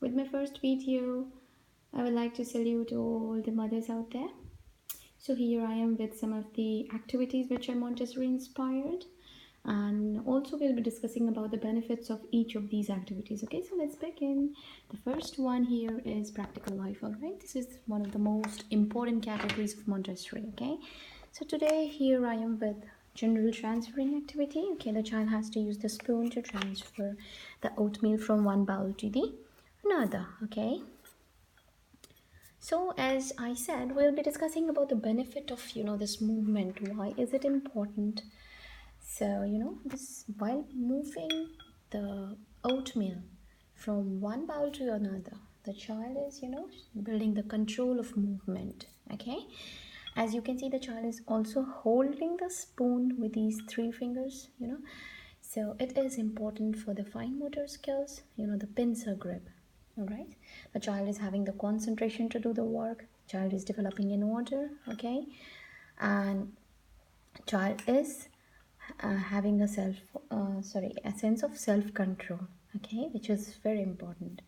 With my first video, I would like to salute all the mothers out there. So here I am with some of the activities which are Montessori inspired, and also we'll be discussing about the benefits of each of these activities. Okay, so let's begin. The first one here is practical life. All right, this is one of the most important categories of Montessori. Okay, so today here I am with general transferring activity. Okay, the child has to use the spoon to transfer the oatmeal from one bowl to the another. Okay, so as I said, we'll be discussing about the benefit of this movement. Why is it important? So this, while moving the oatmeal from one bowl to another, the child is building the control of movement. Okay, as you can see, the child is also holding the spoon with these three fingers. So it is important for the fine motor skills, the pincer grip. All right, the child is having the concentration to do the work, child is developing in order. Okay, and child is having a sense of self-control. Okay, which is very important.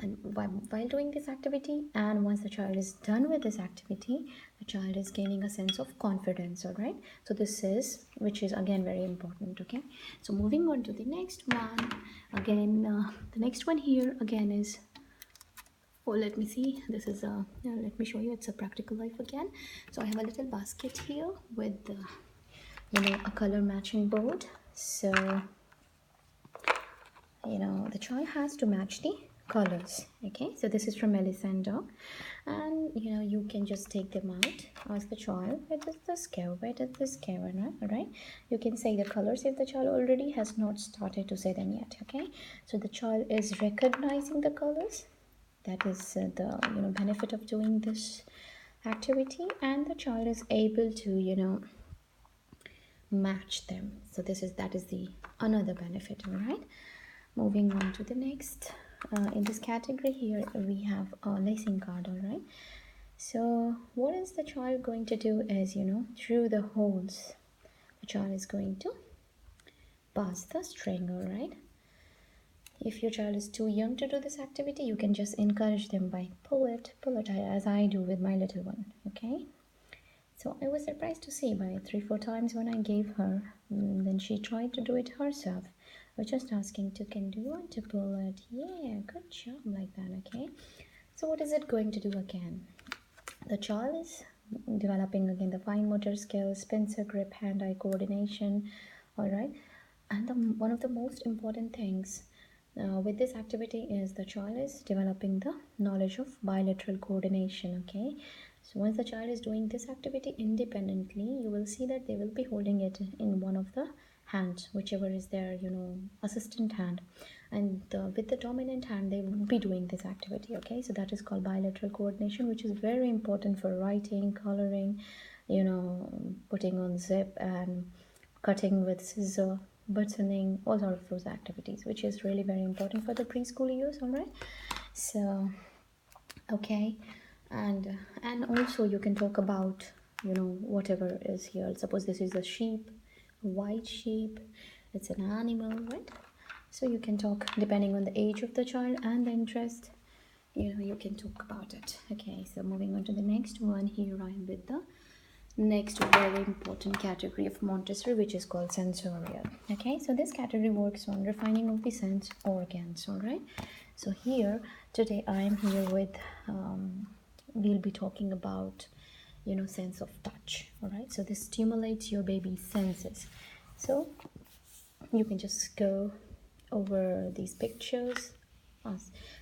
And while doing this activity, and once the child is done with this activity, the child is gaining a sense of confidence. All right, so this is, which is again very important. Okay, so moving on to the next one. Again, the next one here again is, oh, let me see, this is a let me show you, it's a practical life again. So I have a little basket here with a color matching board. So the child has to match the colors. Okay, so this is from Melisande, and you can just take them out, ask the child, where does this go, where does this go? All right, you can say the colors if the child already has not started to say them yet. Okay, so the child is recognizing the colors. That is the benefit of doing this activity, and the child is able to match them. So that is the another benefit. All right, moving on to the next. In this category here we have a lacing card. All right, so what is the child going to do is through the holes the child is going to pass the string. All right, if your child is too young to do this activity, you can just encourage them by pull it as I do with my little one. Okay, so I was surprised to see by 3-4 times when I gave her, and then she tried to do it herself. I was just asking do you want to pull it? Yeah, good job, like that. Okay, so what is it going to do again? The child is developing again the fine motor skills, pincer grip, hand-eye coordination. All right, and one of the most important things with this activity is the child is developing the knowledge of bilateral coordination. Okay, so once the child is doing this activity independently, you will see that they will be holding it in one of the hands, whichever is their assistant hand, and with the dominant hand they will be doing this activity. Okay, so that is called bilateral coordination, which is very important for writing, coloring, putting on zip and cutting with scissor, buttoning, all sort of those activities, which is really very important for the preschool use. All right, so okay, and also you can talk about whatever is here. Suppose this is a sheep, a white sheep, it's an animal, right? So you can talk depending on the age of the child and the interest, you can talk about it. Okay, so moving on to the next one. Here I am with the next very important category of Montessori, which is called sensorial. Okay, so this category works on refining of the sense organs. All right, so here today I am here with we'll be talking about sense of touch. All right, so this stimulates your baby's senses. So you can just go over these pictures.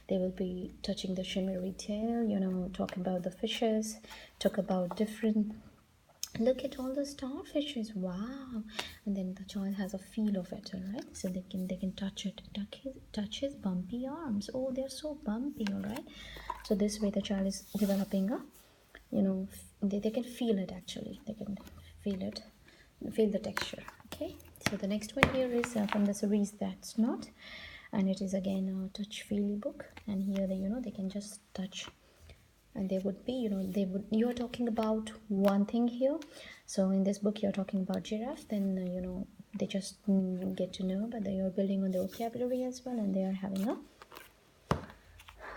They will be touching the shimmery tail, talk about the fishes, talk about different, look at all the starfishes, wow. And then the child has a feel of it. All right, so they can touch it, touch his bumpy arms. Oh, they're so bumpy. All right, so this way the child is developing a they can feel it. Actually, they can feel the texture. Okay, so the next one here is from the series That's Not, and it is again a touch feely book, and here they can just touch, and they would be you're talking about one thing here. So in this book you're talking about giraffe, then they just get to know, but they are building on the vocabulary as well, and they are having a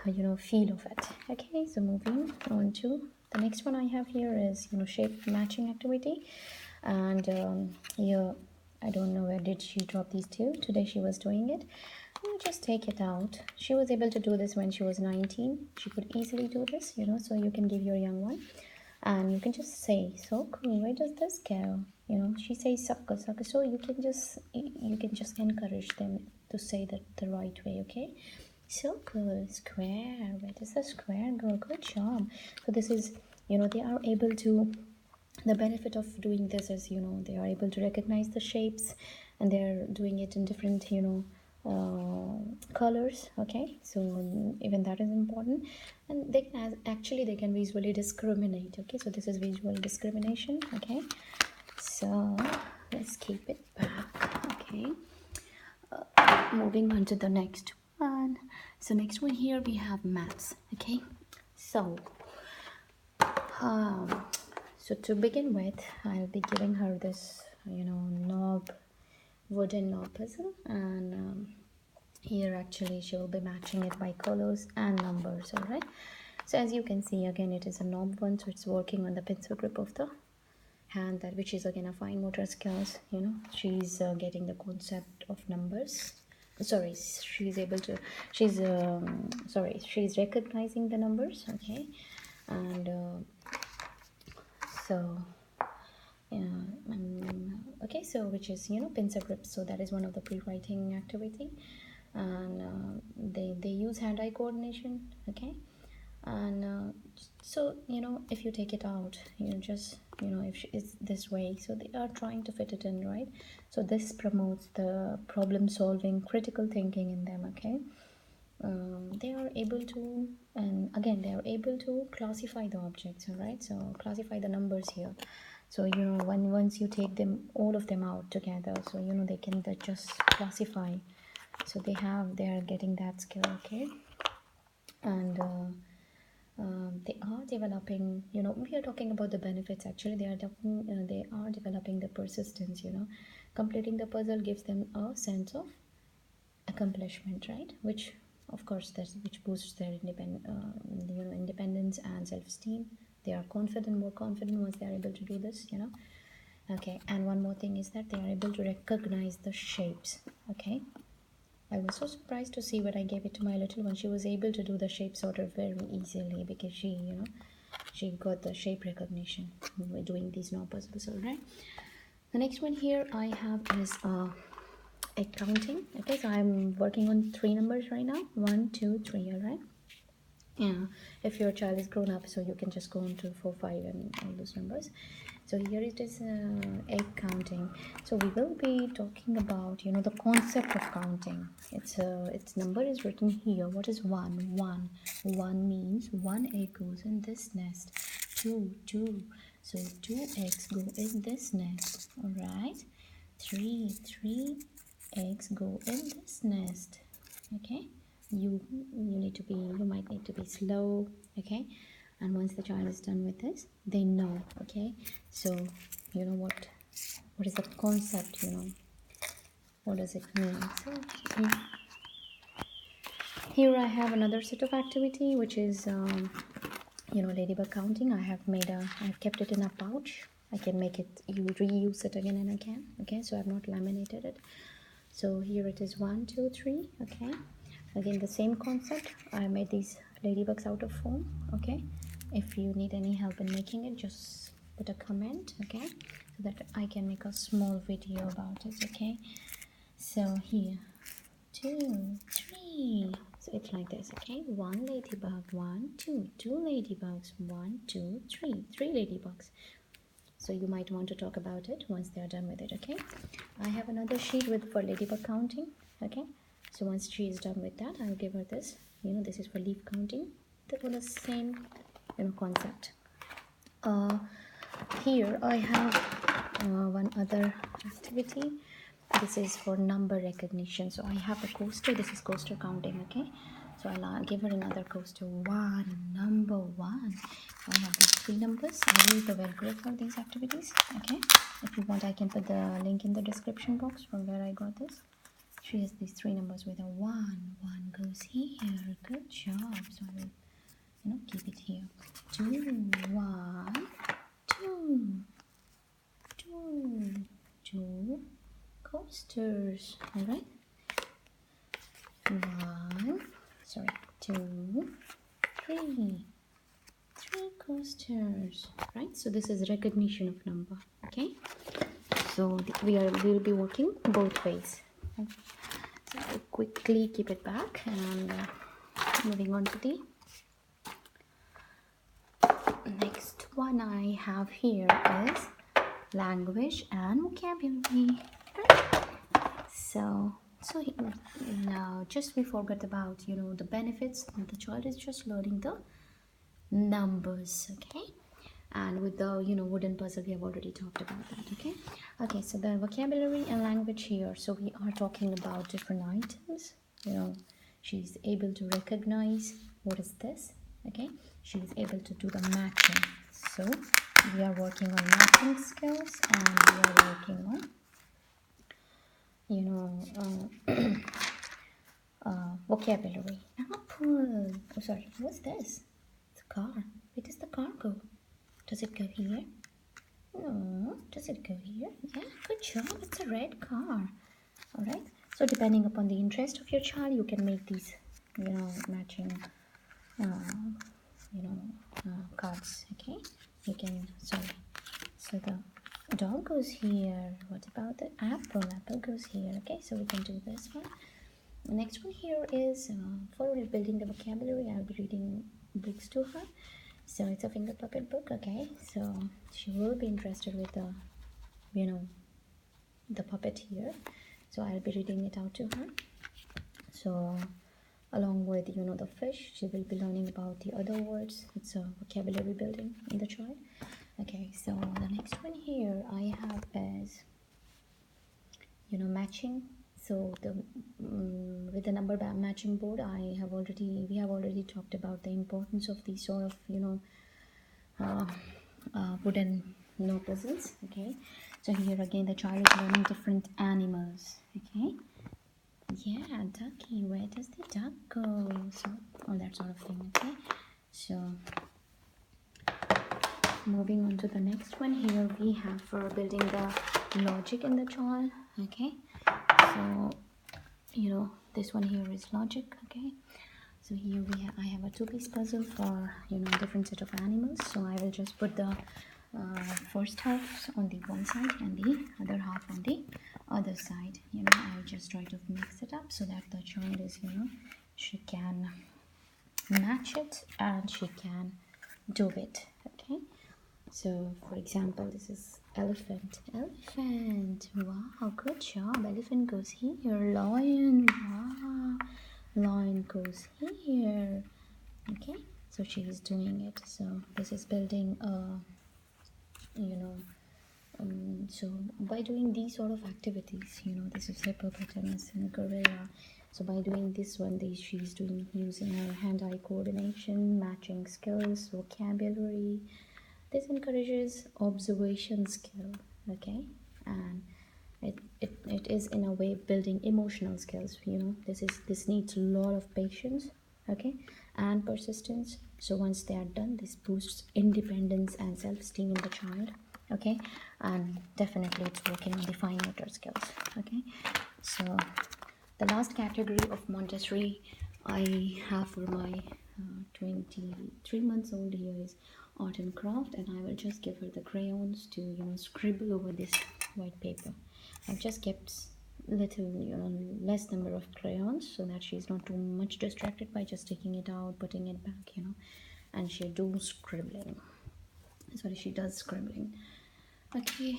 feel of it. Okay, so moving on to the next one I have here is shape matching activity. And here, I don't know where did she drop these two. Today she was doing it. You just take it out. She was able to do this when she was 19. She could easily do this, so you can give your young one and you can just say, so cool, where does this go? She says sucker sucker, so you can just encourage them to say that the right way. Okay, so cool, square, where does the square go? Good job. So this is, they are able to, the benefit of doing this is, they are able to recognize the shapes, and they're doing it in different colors. Okay, so even that is important, and they can actually they can visually discriminate. Okay, so this is visual discrimination. Okay, so let's keep it back. Okay, moving on to the next one. So next one here we have maths. Okay, so um, so to begin with, I'll be giving her this, wooden knob puzzle, and here actually she will be matching it by colors and numbers. All right. So as you can see, again, it is a knob one, so it's working on the pencil grip of the hand, that which is again a fine motor skills. She's getting the concept of numbers. Sorry, she's able to. She's recognizing the numbers. Okay, and so yeah, okay, so which is pencil grip, so that is one of the pre-writing activity, and they use hand-eye coordination. Okay, and so if you take it out, just if it's this way, so they are trying to fit it in, right? So this promotes the problem solving, critical thinking in them. Okay, they are able to, and again they are able to classify the objects. All right, so classify the numbers here. So once you take them, all of them out together, so they can just classify. So they are getting that skill. Okay, and they are developing, we are talking about the benefits. Actually they are developing the persistence. Completing the puzzle gives them a sense of accomplishment, right? Which of course which boosts their independence and self-esteem. They are more confident once they are able to do this. Okay, and one more thing is that they are able to recognize the shapes. Okay, I was so surprised to see when I gave it to my little one. She was able to do the shape sorter very easily, because she got the shape recognition by doing these knob puzzles. All right. The next one here I have is egg counting. Okay, so I'm working on 3 numbers right now. 1, 2, 3. All right. Yeah, if your child is grown up, so you can just go on to 4, 5 and all those numbers. So here it is, egg counting. So we will be talking about the concept of counting. Its number is written here. What is 1? 1 means 1 egg goes in this nest. 2, so 2 eggs go in this nest. All right. 3 eggs go in this nest. Okay, you might need to be slow. Okay, and once the child is done with this, they know. Okay, so what is the concept? What does it mean? So here I have another set of activity, which is ladybug counting. I've kept it in a pouch. I can make it, you reuse it again and again. Okay, so I've not laminated it. So here it is, 1, 2, 3. Okay, again the same concept. I made these ladybugs out of foam. Okay, if you need any help in making it, just put a comment. Okay, so that I can make a small video about it. Okay, so here, 2, 3. So it's like this. Okay, 1 ladybug, 1, 2, 2 ladybugs, 1, 2, 3, 3 ladybugs. So you might want to talk about it once they are done with it. Okay, I have another sheet for ladybug counting. Okay, so once she is done with that, I'll give her this. This is for leaf counting. The same concept. Here I have one other activity. This is for number recognition. So I have a coaster. This is coaster counting. Okay, so I'll give her another coaster. 1, number 1. I have these 3 numbers. I use the Velcro for these activities. Okay, if you want, I can put the link in the description box from where I got this. She has these three numbers with a 1. 1 goes here. Good job. So I will, keep it here. 2, 1, 2, 2, 2 coasters. All right. 2, 3 coasters. Right. So this is recognition of number. Okay. So we'll be working both ways. Okay. So I'll quickly keep it back and moving on to the next one I have here is language and vocabulary. Right? So now just we forgot about the benefits. The child is just learning the numbers, okay? And with the wooden puzzle, we have already talked about that. Okay, so the vocabulary and language here, so we are talking about different items. She's able to recognize what is this. Okay, she's able to do the matching. So we are working on matching skills, and we are working on vocabulary. Apple. Oh, sorry, what's this? It's a car. Where does the car go? Does it go here? No. Does it go here? Yeah, good job. It's a red car. All right. So depending upon the interest of your child, you can make these, matching, cards. Okay. You can. Sorry. So the dog goes here. What about the apple? Apple goes here. Okay. So we can do this one. The next one here is for building the vocabulary. I'll be reading books to her. So it's a finger puppet book. Okay. So she will be interested with the, the puppet here. So I'll be reading it out to her. So along with the fish, she will be learning about the other words. It's a vocabulary building in the child. Okay, so the next one here I have is matching. So the with the number matching board, we have already talked about the importance of these sort of wooden puzzles. Okay, so here again the child is learning different animals. Okay, yeah, ducky, where does the duck go? So all that sort of thing. Okay, so moving on to the next one, here we have for building the logic in the child. Okay, so this one here is logic. Okay, so here I have a two-piece puzzle for different set of animals. So I will just put the first half on the one side and the other half on the other side. I'll just try to mix it up so that the child is she can match it and she can do it. Okay, so for example, this is elephant. Wow, good job. Elephant goes here. Lion. Wow, lion goes here. Okay, so she is doing it. So this is building a so by doing these sort of activities, this is hippopotamus and gorilla. So by doing this one, she's doing using her hand-eye coordination, matching skills, vocabulary. This encourages observation skill. Okay, and it is in a way building emotional skills. This needs a lot of patience. Okay, and persistence. So once they are done, this boosts independence and self-esteem in the child. Okay, and definitely it's working on the fine motor skills. Okay, so the last category of Montessori I have for my 23 months old here is art and craft, and I will just give her the crayons to scribble over this white paper. I've just kept little less number of crayons so that she's not too much distracted by just taking it out, putting it back, and she does scribbling. Okay,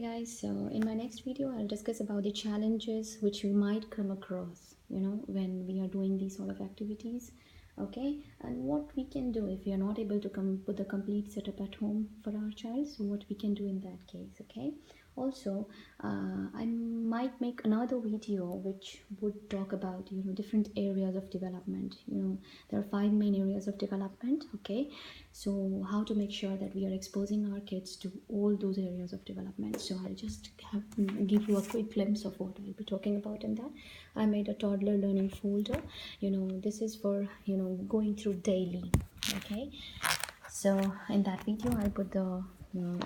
guys, so in my next video I'll discuss about the challenges which we might come across when we are doing these sort of activities. Okay, and what we can do if we are not able to come put the complete setup at home for our child, so what we can do in that case. Okay, Also, I might make another video which would talk about, different areas of development. There are five main areas of development. Okay, so how to make sure that we are exposing our kids to all those areas of development. So I'll just give you a quick glimpse of what I'll be talking about in that. I made a toddler learning folder. This is for, going through daily. Okay, so in that video I'll put the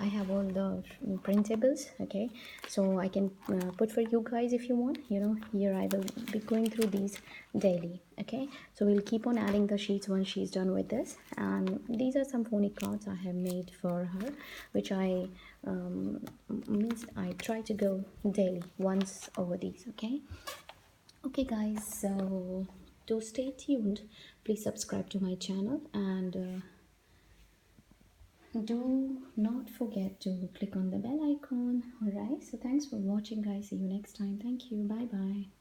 I have all the printables. Okay, so I can put for you guys if you want. Here I will be going through these daily. Okay, so we'll keep on adding the sheets once she's done with this. And these are some phonic cards I have made for her, which I means I try to go daily once over these. Okay guys, so to stay tuned, please subscribe to my channel, and do not forget to click on the bell icon. Alright, so thanks for watching guys. See you next time. Thank you. Bye bye.